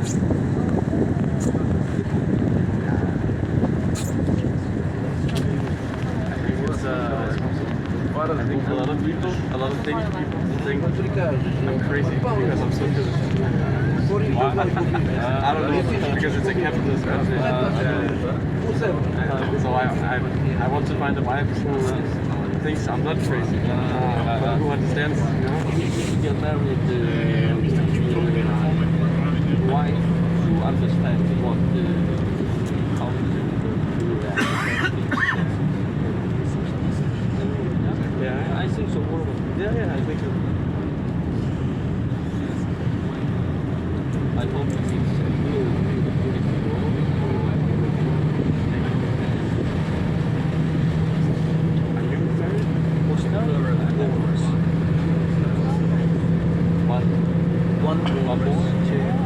I think a lot of things people think I'm crazy because I'm so good. I don't know, because it's a capitalist country. So I want to find a wife who thinks I'm not crazy, but who understands, you know? If you get married, wife who understands what how to do that. Yeah, I think so. yeah, I think so. I hope it's beautiful. Are you married? What's that? One boy, two.